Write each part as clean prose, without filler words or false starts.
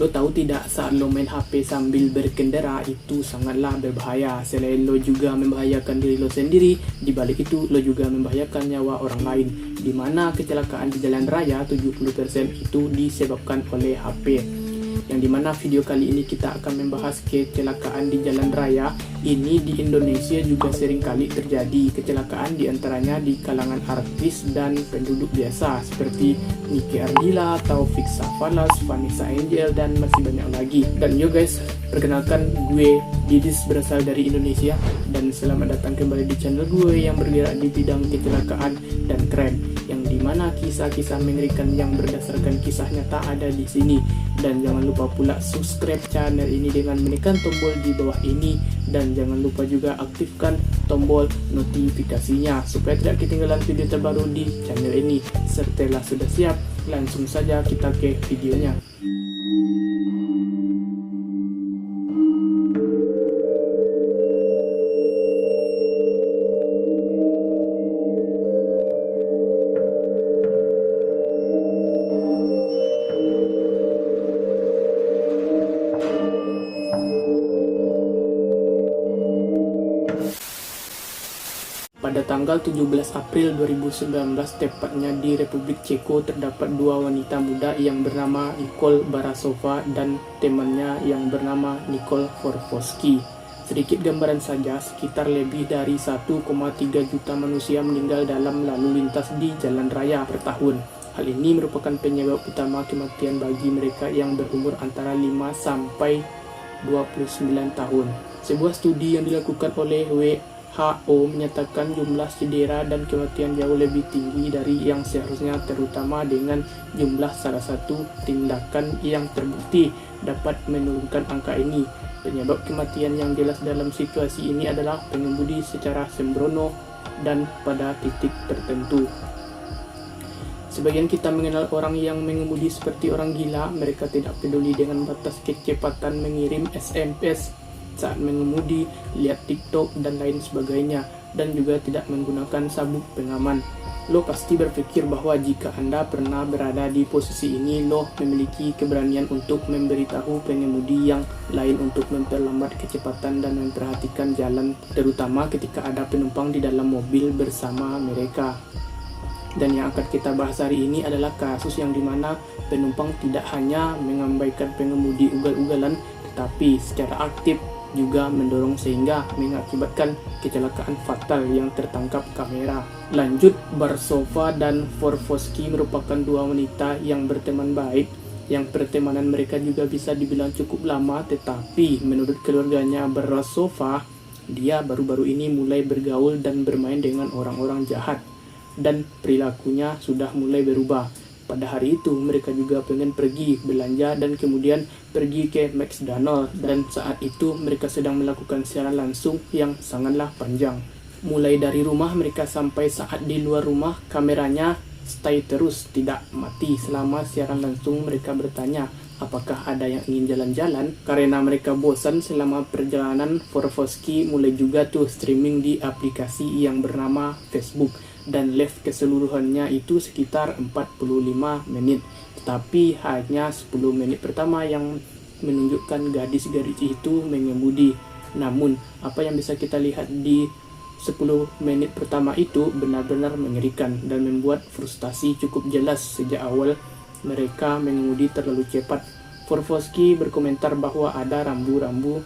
Lo tahu tidak, saat lo main HP sambil berkendara itu sangatlah berbahaya. Selain lo juga membahayakan diri lo sendiri, di balik itu lo juga membahayakan nyawa orang lain. Dimana kecelakaan di jalan raya 70% itu disebabkan oleh HP. Yang dimana video kali ini kita akan membahas kecelakaan di jalan raya. Ini di Indonesia juga sering kali terjadi kecelakaan, diantaranya di kalangan artis dan penduduk biasa seperti Niki Ardila, Taufik Safalas, Vanessa Angel, dan masih banyak lagi. Dan yo guys, perkenalkan, gue Didis, berasal dari Indonesia, dan selamat datang kembali di channel gue yang bergerak di bidang kecelakaan dan crime, yang dimana kisah-kisah mengerikan yang berdasarkan kisah nyata ada di sini. Dan jangan lupa pula subscribe channel ini dengan menekan tombol di bawah ini, dan jangan lupa juga aktifkan tombol notifikasinya supaya tidak ketinggalan video terbaru di channel ini. Setelah sudah siap, langsung saja kita ke videonya. Pada tanggal 17 April 2019, tepatnya di Republik Ceko, terdapat dua wanita muda yang bernama Nicole Barasova dan temannya yang bernama Nicole Forfoski. Sedikit gambaran saja, sekitar lebih dari 1,3 juta manusia meninggal dalam lalu lintas di jalan raya per tahun. Hal ini merupakan penyebab utama kematian bagi mereka yang berumur antara 5 sampai 29 tahun. Sebuah studi yang dilakukan oleh WHO menyatakan jumlah cedera dan kematian jauh lebih tinggi dari yang seharusnya, terutama dengan jumlah salah satu tindakan yang terbukti dapat menurunkan angka ini. Penyebab kematian yang jelas dalam situasi ini adalah pengemudi secara sembrono dan pada titik tertentu. Sebagian kita mengenal orang yang mengemudi seperti orang gila. Mereka tidak peduli dengan batas kecepatan, mengirim SMS saat mengemudi, lihat TikTok dan lain sebagainya, dan juga tidak menggunakan sabuk pengaman. Lo pasti berpikir bahwa jika Anda pernah berada di posisi ini, lo memiliki keberanian untuk memberitahu pengemudi yang lain untuk memperlambat kecepatan dan memperhatikan jalan, terutama ketika ada penumpang di dalam mobil bersama mereka. Dan yang akan kita bahas hari ini adalah kasus yang dimana penumpang tidak hanya mengabaikan pengemudi ugal-ugalan, tetapi secara aktif juga mendorong sehingga mengakibatkan kecelakaan fatal yang tertangkap kamera. Lanjut, Barasova dan Forfoski merupakan dua wanita yang berteman baik, yang pertemanan mereka juga bisa dibilang cukup lama, tetapi menurut keluarganya Barasova, dia baru-baru ini mulai bergaul dan bermain dengan orang-orang jahat, dan perilakunya sudah mulai berubah. Pada hari itu mereka juga pengen pergi belanja dan kemudian pergi ke McDonald, dan saat itu mereka sedang melakukan siaran langsung yang sangatlah panjang. Mulai dari rumah mereka sampai saat di luar rumah, kameranya stay terus, tidak mati. Selama siaran langsung mereka bertanya apakah ada yang ingin jalan-jalan. Karena mereka bosan selama perjalanan, Forfoski mulai juga tuh streaming di aplikasi yang bernama Facebook, dan live keseluruhannya itu sekitar 45 menit. Tetapi hanya 10 menit pertama yang menunjukkan gadis-gadis itu mengemudi. Namun apa yang bisa kita lihat di 10 menit pertama itu benar-benar mengerikan dan membuat frustasi cukup jelas. Sejak awal mereka mengemudi terlalu cepat. Forfoski berkomentar bahwa ada rambu-rambu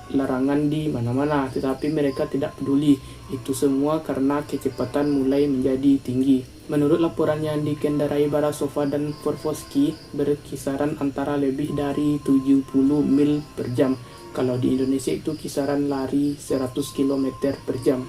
larangan di mana-mana, tetapi mereka tidak peduli. Itu semua karena kecepatan mulai menjadi tinggi. Menurut laporan yang dikendarai Barasova dan Forfoski berkisaran antara lebih dari 70 mil per jam. Kalau di Indonesia itu kisaran lari 100 km per jam.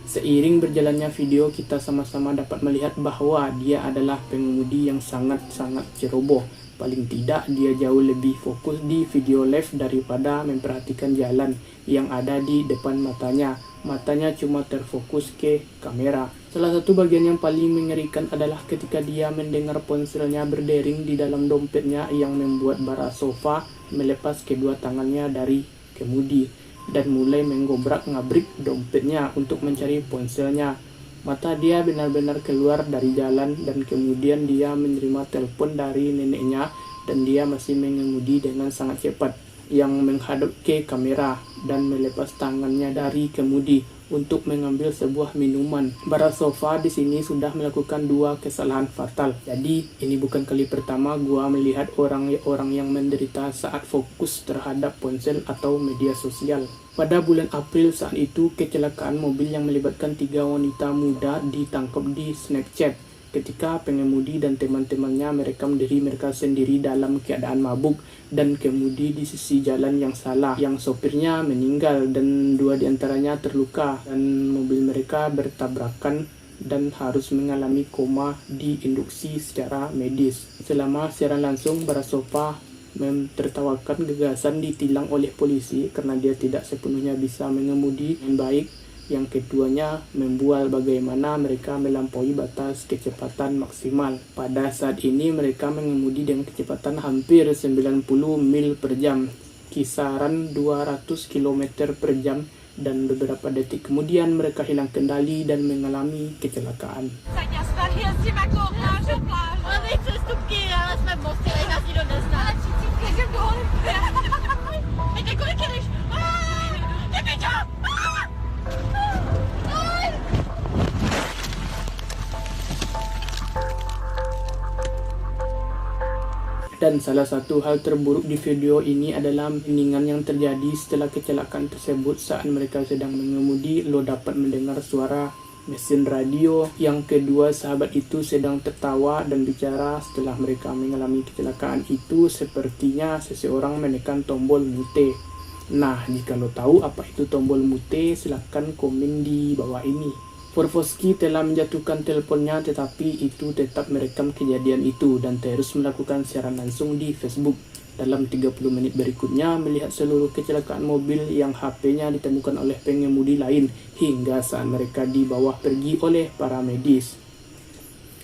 Seiring berjalannya video, kita sama-sama dapat melihat bahwa dia adalah pengemudi yang sangat-sangat ceroboh. Paling tidak dia jauh lebih fokus di video live daripada memperhatikan jalan yang ada di depan matanya. Matanya cuma terfokus ke kamera. Salah satu bagian yang paling mengerikan adalah ketika dia mendengar ponselnya berdering di dalam dompetnya, yang membuat Barasova melepas kedua tangannya dari kemudi dan mulai menggobrak-ngabrik dompetnya untuk mencari ponselnya. Mata dia benar-benar keluar dari jalan, dan kemudian dia menerima telepon dari neneknya dan dia masih mengemudi dengan sangat cepat yang menghadap ke kamera dan melepas tangannya dari kemudi untuk mengambil sebuah minuman. Barasova di sini sudah melakukan 2 kesalahan fatal. Jadi ini bukan kali pertama gua melihat orang yang menderita saat fokus terhadap ponsel atau media sosial. Pada bulan April saat itu, kecelakaan mobil yang melibatkan 3 wanita muda ditangkap di Snapchat. Ketika pengemudi dan teman-temannya merekam diri mereka sendiri dalam keadaan mabuk dan kemudi di sisi jalan yang salah, yang sopirnya meninggal dan 2 diantaranya terluka, dan mobil mereka bertabrakan dan harus mengalami koma diinduksi secara medis. Selama siaran langsung, Barasova tertawakan gagasan ditilang oleh polisi karena dia tidak sepenuhnya bisa mengemudi dengan baik. Yang keduanya membual bagaimana mereka melampaui batas kecepatan maksimal. Pada saat ini mereka mengemudi dengan kecepatan hampir 90 mil per jam, kisaran 200 km per jam, dan beberapa detik kemudian mereka hilang kendali dan mengalami kecelakaan. Dan salah satu hal terburuk di video ini adalah heningan yang terjadi setelah kecelakaan tersebut. Saat mereka sedang mengemudi, lo dapat mendengar suara mesin radio. Yang kedua sahabat itu sedang tertawa dan bicara setelah mereka mengalami kecelakaan itu. Sepertinya seseorang menekan tombol mute. Nah, jika lo tahu apa itu tombol mute, silahkan komen di bawah ini. Forfoski telah menjatuhkan teleponnya, tetapi itu tetap merekam kejadian itu dan terus melakukan siaran langsung di Facebook. Dalam 30 menit berikutnya, melihat seluruh kecelakaan mobil yang HP-nya ditemukan oleh pengemudi lain hingga saat mereka dibawa pergi oleh para medis.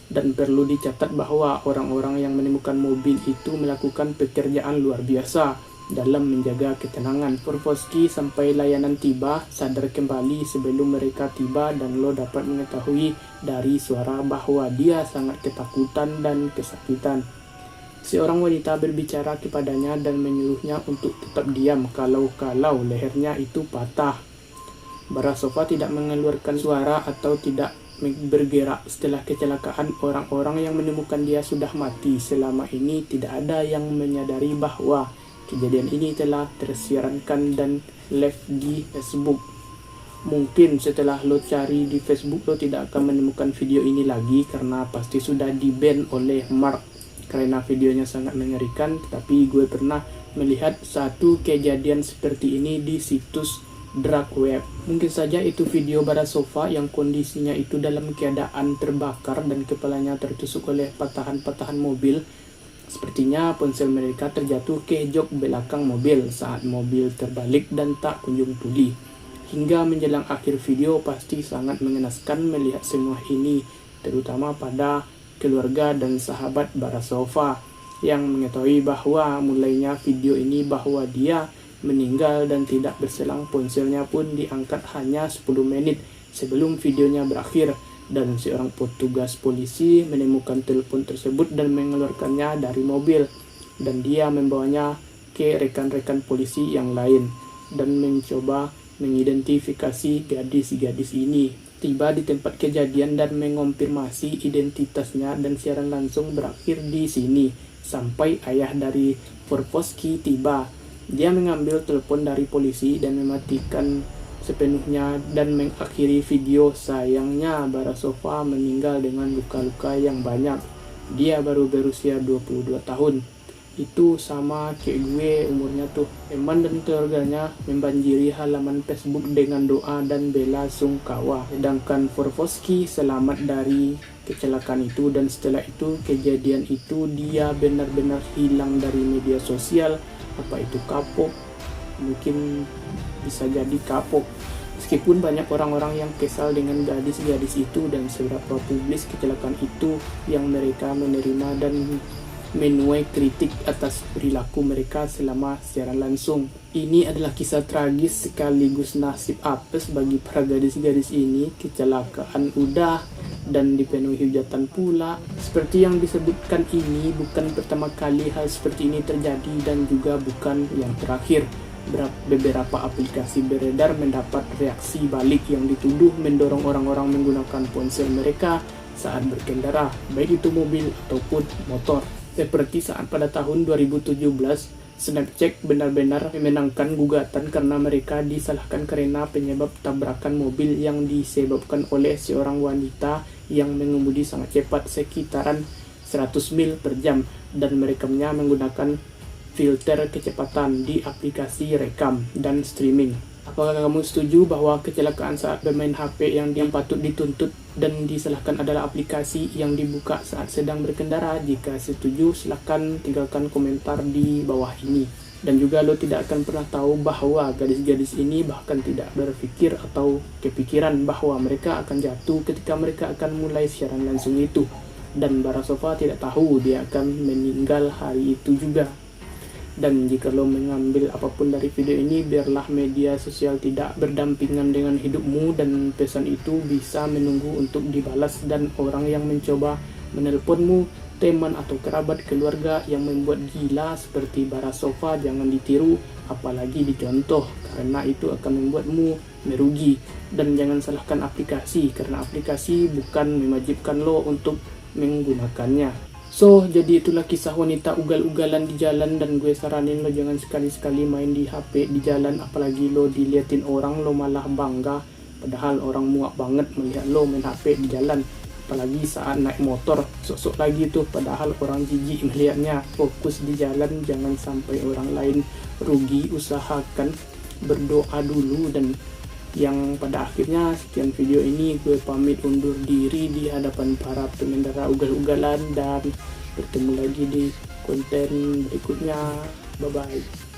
Dan perlu dicatat bahwa orang-orang yang menemukan mobil itu melakukan pekerjaan luar biasa dalam menjaga ketenangan. Forfoski sampai layanan tiba sadar kembali sebelum mereka tiba, dan lo dapat mengetahui dari suara bahwa dia sangat ketakutan dan kesakitan. Seorang wanita berbicara kepadanya dan menyuruhnya untuk tetap diam kalau lehernya itu patah. Barasova tidak mengeluarkan suara atau tidak bergerak setelah kecelakaan. Orang-orang yang menemukan dia sudah mati. Selama ini tidak ada yang menyadari bahwa kejadian ini telah tersiarkan dan live di Facebook. Mungkin setelah lo cari di Facebook, lo tidak akan menemukan video ini lagi karena pasti sudah di-ban oleh Mark karena videonya sangat mengerikan. Tapi gue pernah melihat satu kejadian seperti ini di situs dark web. Mungkin saja itu video Barasova yang kondisinya itu dalam keadaan terbakar dan kepalanya tertusuk oleh patahan-patahan mobil. Sepertinya ponsel mereka terjatuh ke jok belakang mobil saat mobil terbalik dan tak kunjung pulih. Hingga menjelang akhir video pasti sangat mengenaskan melihat semua ini, terutama pada keluarga dan sahabat Barasova yang mengetahui bahwa mulainya video ini bahwa dia meninggal dan tidak berselang ponselnya pun diangkat hanya 10 menit sebelum videonya berakhir. Dan seorang petugas polisi menemukan telepon tersebut dan mengeluarkannya dari mobil, dan dia membawanya ke rekan-rekan polisi yang lain dan mencoba mengidentifikasi gadis-gadis ini. Tiba di tempat kejadian dan mengonfirmasi identitasnya, dan siaran langsung berakhir di sini sampai ayah dari Forfoski tiba. Dia mengambil telepon dari polisi dan mematikan sepenuhnya dan mengakhiri video. Sayangnya Barasova meninggal dengan luka-luka yang banyak. Dia baru berusia 22 tahun. Itu sama kayak gue umurnya tuh. Teman dan keluarganya membanjiri halaman Facebook dengan doa dan bela sungkawa. Sedangkan Forfoski selamat dari kecelakaan itu, dan setelah itu kejadian itu dia benar-benar hilang dari media sosial. Apa itu kapok? Mungkin bisa jadi kapok. Meskipun banyak orang-orang yang kesal dengan gadis-gadis itu dan seberapa publis kecelakaan itu yang mereka menerima dan menuai kritik atas perilaku mereka selama siaran langsung. Ini adalah kisah tragis sekaligus nasib apes bagi para gadis-gadis ini. Kecelakaan udah, dan dipenuhi hujatan pula. Seperti yang disebutkan ini, bukan pertama kali hal seperti ini terjadi dan juga bukan yang terakhir. Beberapa aplikasi beredar mendapat reaksi balik yang dituduh mendorong orang-orang menggunakan ponsel mereka saat berkendara, baik itu mobil ataupun motor. Seperti saat pada tahun 2017, Snapchat benar-benar memenangkan gugatan karena mereka disalahkan karena penyebab tabrakan mobil yang disebabkan oleh seorang wanita yang mengemudi sangat cepat sekitaran 100 mil per jam dan merekamnya menggunakan filter kecepatan di aplikasi rekam dan streaming. Apakah kamu setuju bahwa kecelakaan saat bermain HP yang patut dituntut dan disalahkan adalah aplikasi yang dibuka saat sedang berkendara? Jika setuju, silahkan tinggalkan komentar di bawah ini. Dan juga lo tidak akan pernah tahu bahwa gadis-gadis ini bahkan tidak berpikir atau kepikiran bahwa mereka akan jatuh ketika mereka akan mulai siaran langsung itu. Dan Barasova tidak tahu dia akan meninggal hari itu juga. Dan jika lo mengambil apapun dari video ini, biarlah media sosial tidak berdampingan dengan hidupmu dan pesan itu bisa menunggu untuk dibalas, dan orang yang mencoba menelponmu, teman atau kerabat keluarga yang membuat gila seperti Barasova jangan ditiru, apalagi dicontoh, karena itu akan membuatmu merugi. Dan jangan salahkan aplikasi, karena aplikasi bukan mewajibkan lo untuk menggunakannya. So, jadi itulah kisah wanita ugal-ugalan di jalan, dan gue saranin lo jangan sekali-sekali main di HP di jalan, apalagi lo diliatin orang, lo malah bangga, padahal orang muak banget melihat lo main HP di jalan, apalagi saat naik motor, sok-sok lagi tuh, padahal orang jijik melihatnya. Fokus di jalan, jangan sampai orang lain rugi, usahakan berdoa dulu. Dan yang pada akhirnya sekian video ini, gue pamit undur diri di hadapan para pengendara ugal-ugalan dan bertemu lagi di konten berikutnya. Bye bye.